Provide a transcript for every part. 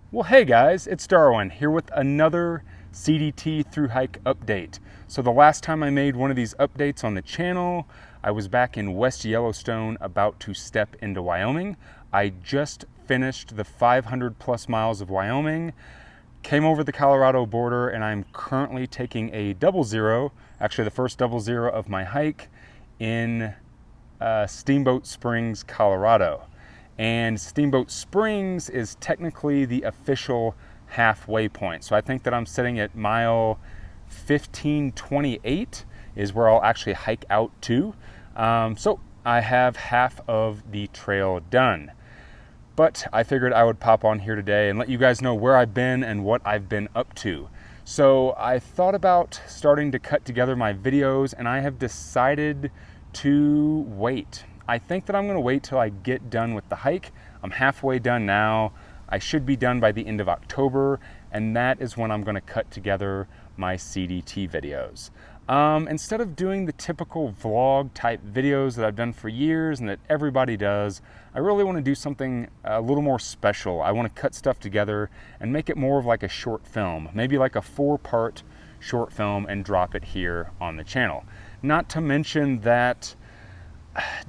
Well, hey guys, it's Darwin here with another CDT through hike update. So the last time I made one of these updates on the channel, I was back in West Yellowstone about to step into Wyoming. I just finished the 500 plus miles of Wyoming, came over the Colorado border, and I'm currently taking a double zero, actually the first double zero of my hike in Steamboat Springs, Colorado. And Steamboat Springs is technically the official halfway point. So I think that I'm sitting at mile 1528 is where I'll actually hike out to. So I have half of the trail done. But I figured I would pop on here today and let you guys know where I've been and what I've been up to. So I thought about starting to cut together my videos, and I have decided to wait. I think that I'm going to wait till I get done with the hike. I'm halfway done now. I should be done by the end of October, and that is when I'm going to cut together my CDT videos. Instead of doing the typical vlog type videos that I've done for years and that everybody does, I really want to do something a little more special. I want to cut stuff together and make it more of like a short film, maybe like a 4-part short film, and drop it here on the channel. Not to mention that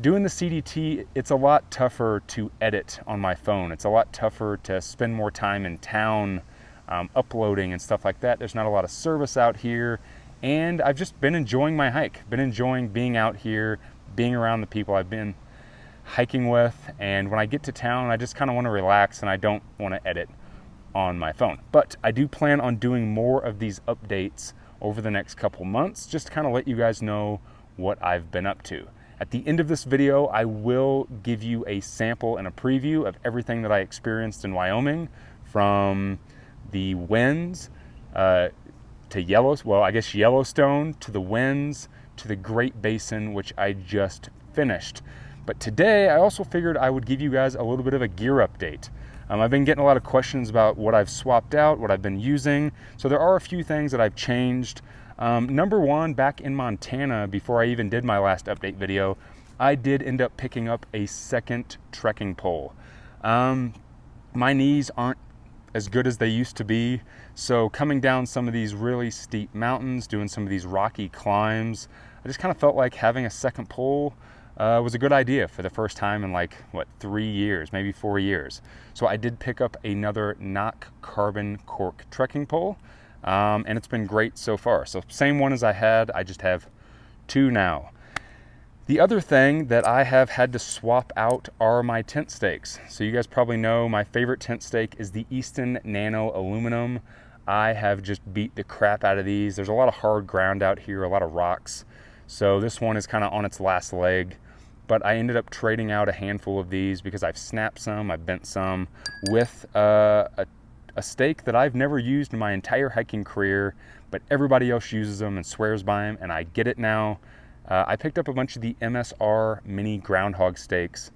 doing the CDT, it's a lot tougher to edit on my phone. It's a lot tougher to spend more time in town uploading and stuff like that. There's not a lot of service out here, and I've just been enjoying my hike, been enjoying being out here, being around the people I've been hiking with, and when I get to town, I just kind of want to relax and I don't want to edit on my phone. But I do plan on doing more of these updates over the next couple months, just to kind of let you guys know what I've been up to. At the end of this video, I will give you a sample and a preview of everything that I experienced in Wyoming, from the winds to Yellowstone, to the winds, to the Great Basin, which I just finished. But today, I also figured I would give you guys a little bit of a gear update. I've been getting a lot of questions about what I've swapped out, what I've been using. So there are a few things that I've changed. Number one, back in Montana, before I even did my last update video, I did end up picking up a second trekking pole. My knees aren't as good as they used to be, so coming down some of these really steep mountains, doing some of these rocky climbs, I just kind of felt like having a second pole was a good idea for the first time in 3 years, maybe 4 years. So I did pick up another Knock carbon cork trekking pole. And it's been great so far. So same one as I had, I just have 2 now. The other thing that I have had to swap out are my tent stakes. So you guys probably know my favorite tent stake is the Easton Nano Aluminum. I have just beat the crap out of these. There's a lot of hard ground out here, a lot of rocks. So this one is kind of on its last leg. But I ended up trading out a handful of these because I've snapped some, I've bent some, with a stake that I've never used in my entire hiking career, but everybody else uses them and swears by them, and I get it now. I picked up a bunch of the MSR mini groundhog stakes,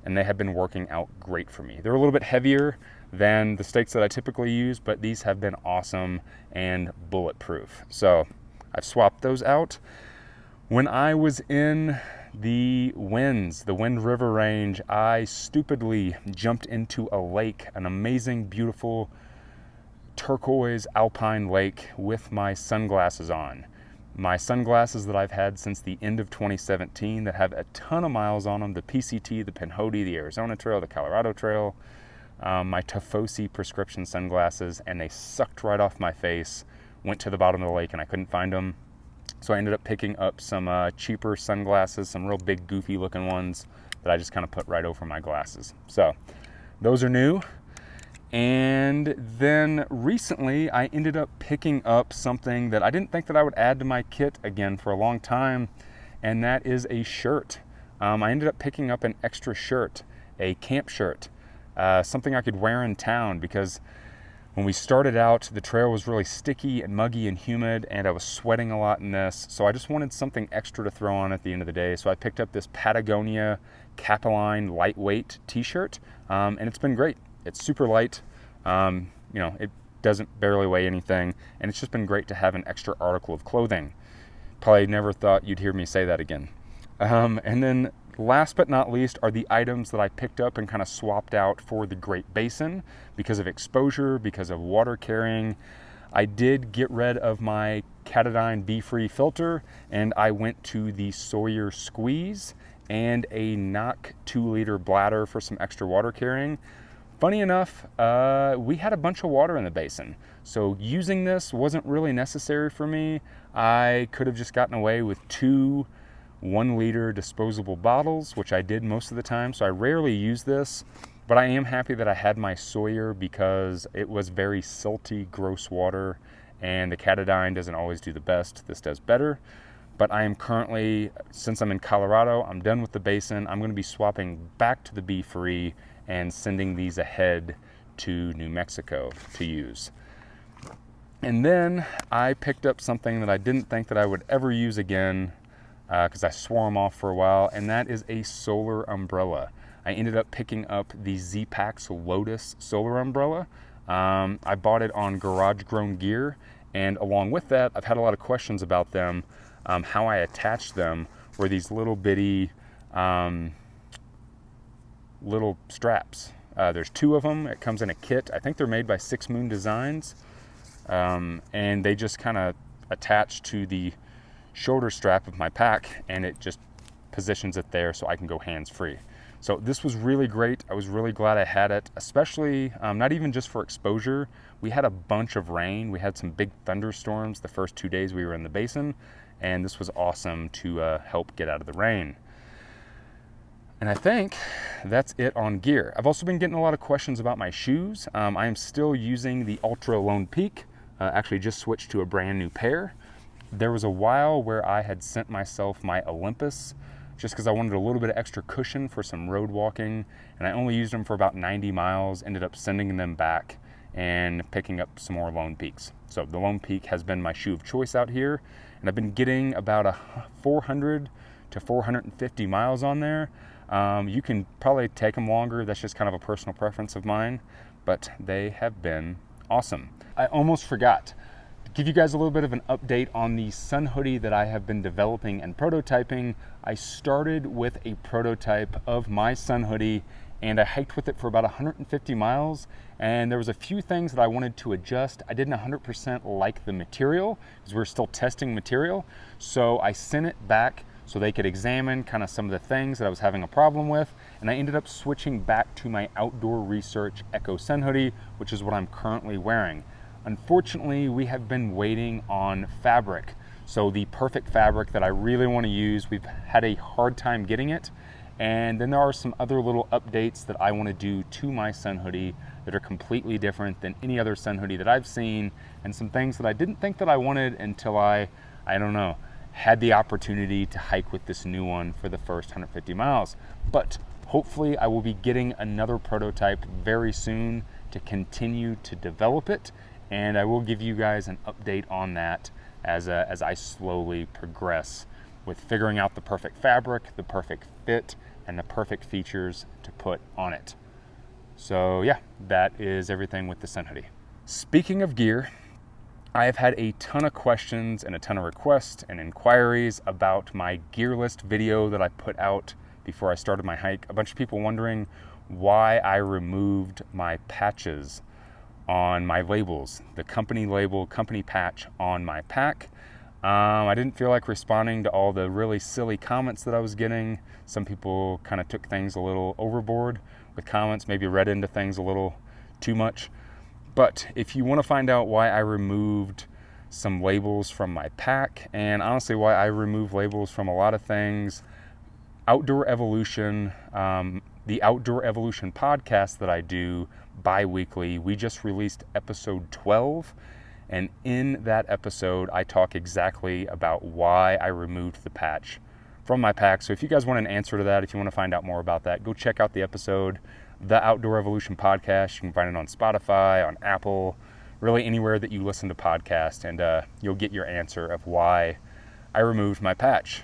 and they have been working out great for me. They're a little bit heavier than the stakes that I typically use, but these have been awesome and bulletproof. So I've swapped those out. When I was in the Wind River Range, I stupidly jumped into a lake, an amazing, beautiful turquoise alpine lake, with my sunglasses on. My sunglasses that I've had since the end of 2017 that have a ton of miles on them, the PCT, the Pinhoti, the Arizona Trail, the Colorado Trail, my Tafosi prescription sunglasses, and they sucked right off my face, went to the bottom of the lake, and I couldn't find them. So I ended up picking up some cheaper sunglasses, some real big goofy looking ones that I just kind of put right over my glasses. So those are new. And then recently I ended up picking up something that I didn't think that I would add to my kit again for a long time, and that is a shirt. I ended up picking up an extra shirt, a camp shirt, something I could wear in town, because when we started out, the trail was really sticky and muggy and humid, and I was sweating a lot in this, so I just wanted something extra to throw on at the end of the day. So I picked up this Patagonia Capeline lightweight t-shirt, and it's been great. It's super light, it doesn't barely weigh anything, and it's just been great to have an extra article of clothing. Probably never thought you'd hear me say that again. And then Last but not least are the items that I picked up and kind of swapped out for the Great Basin because of exposure, because of water carrying. I did get rid of my Katadyn Be-Free filter, and I went to the Sawyer Squeeze and a NOC 2-liter bladder for some extra water carrying. Funny enough, we had a bunch of water in the basin, so using this wasn't really necessary for me. I could have just gotten away with 2 1-liter disposable bottles, which I did most of the time, so I rarely use this, but I am happy that I had my Sawyer because it was very silty, gross water, and the Katadyn doesn't always do the best. This does better. But I am currently, since I'm in Colorado, I'm done with the basin. I'm going to be swapping back to the Be-Free and sending these ahead to New Mexico to use. And then I picked up something that I didn't think that I would ever use again because I swore them off for a while, and that is a solar umbrella. I ended up picking up the Z-Pax Lotus solar umbrella. I bought it on Garage Grown Gear, and along with that, I've had a lot of questions about them. How I attached them were these little bitty little straps. There's 2 of them. It comes in a kit. I think they're made by 6 Moon Designs, and they just kind of attach to the shoulder strap of my pack, and it just positions it there so I can go hands-free. So this was really great. I was really glad I had it, especially not even just for exposure. We had a bunch of rain. We had some big thunderstorms the first 2 days we were in the basin, and this was awesome to help get out of the rain. And I think that's it on gear. I've also been getting a lot of questions about my shoes. I am still using the Ultra Lone Peak. Actually just switched to a brand new pair. There was a while where I had sent myself my Olympus just because I wanted a little bit of extra cushion for some road walking, and I only used them for about 90 miles, ended up sending them back and picking up some more Lone Peaks. So the Lone Peak has been my shoe of choice out here, and I've been getting about 400 to 450 miles on there. You can probably take them longer. That's just kind of a personal preference of mine, but they have been awesome. I almost forgot to give you guys a little bit of an update on the sun hoodie that I have been developing and prototyping. I started with a prototype of my sun hoodie, and I hiked with it for about 150 miles, and there was a few things that I wanted to adjust. I didn't 100% like the material because we're still testing material, so I sent it back so they could examine kind of some of the things that I was having a problem with, and I ended up switching back to my Outdoor Research Echo Sun hoodie, which is what I'm currently wearing. Unfortunately, we have been waiting on fabric. So the perfect fabric that I really want to use, we've had a hard time getting it. And then there are some other little updates that I want to do to my sun hoodie that are completely different than any other sun hoodie that I've seen, and some things that I didn't think that I wanted until I don't know, had the opportunity to hike with this new one for the first 150 miles. But hopefully I will be getting another prototype very soon to continue to develop it, and I will give you guys an update on that as I slowly progress with figuring out the perfect fabric, the perfect fit, and the perfect features to put on it. So yeah, that is everything with the sun hoodie. Speaking of gear, I have had a ton of questions and a ton of requests and inquiries about my gear list video that I put out before I started my hike. A bunch of people wondering why I removed my patches on my labels, the company label, company patch on my pack. I didn't feel like responding to all the really silly comments that I was getting. Some people kind of took things a little overboard with comments, maybe read into things a little too much. But if you want to find out why I removed some labels from my pack, and honestly why I remove labels from a lot of things, Outdoor Evolution, the Outdoor Evolution podcast that I do bi-weekly, we just released episode 12. And in that episode, I talk exactly about why I removed the patch from my pack. So if you guys want an answer to that, if you want to find out more about that, go check out the episode, the Outdoor Evolution podcast. You can find it on Spotify, on Apple, really anywhere that you listen to podcasts, and you'll get your answer of why I removed my patch.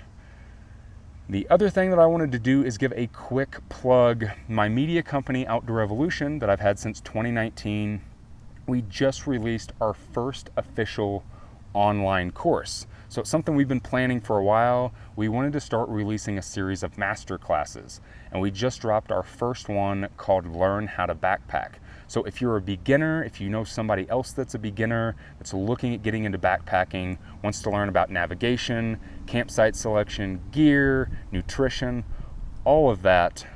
The other thing that I wanted to do is give a quick plug. My media company, Outdoor Evolution, that I've had since 2019, we just released our first official online course. So it's something we've been planning for a while. We wanted to start releasing a series of master classes, and we just dropped our first one called Learn How to Backpack. So if you're a beginner, if you know somebody else that's a beginner, that's looking at getting into backpacking, wants to learn about navigation, campsite selection, gear, nutrition, all of that,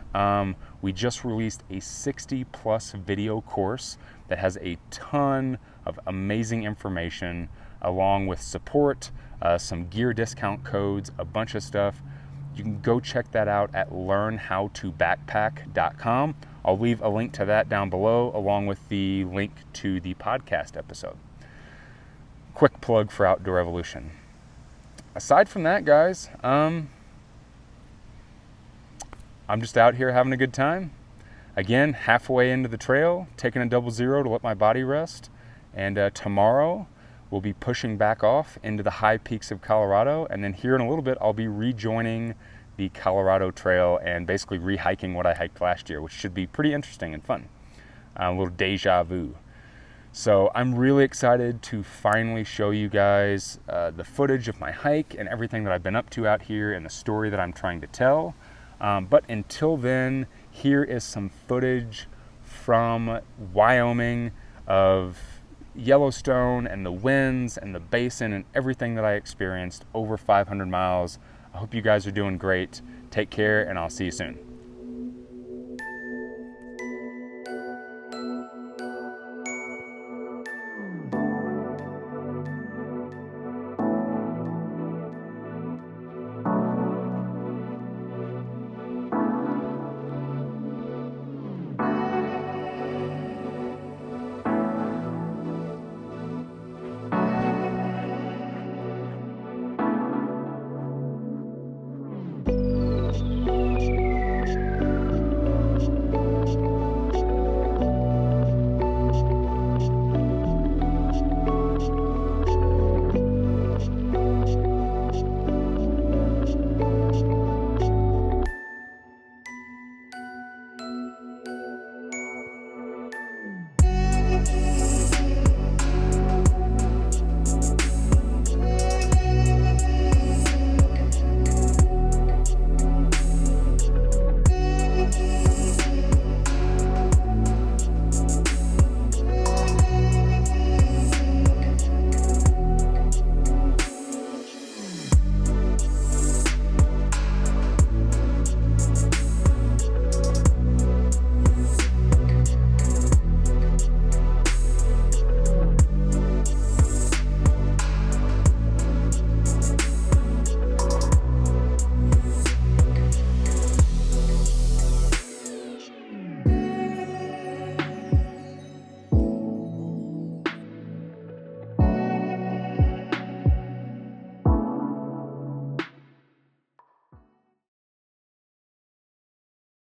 we just released a 60+ video course that has a ton of amazing information, along with support, some gear discount codes, a bunch of stuff. You can go check that out at learnhowtobackpack.com. I'll leave a link to that down below, along with the link to the podcast episode. Quick plug for Outdoor Evolution. Aside from that, guys, I'm just out here having a good time. Again, halfway into the trail, taking a 00 to let my body rest. And tomorrow, we'll be pushing back off into the high peaks of Colorado. And then here in a little bit, I'll be rejoining the Colorado Trail and basically re-hiking what I hiked last year, which should be pretty interesting and fun. A little deja vu. So I'm really excited to finally show you guys the footage of my hike and everything that I've been up to out here and the story that I'm trying to tell. But until then, here is some footage from Wyoming of Yellowstone and the winds and the basin and everything that I experienced over 500 miles. I hope you guys are doing great. Take care, and I'll see you soon.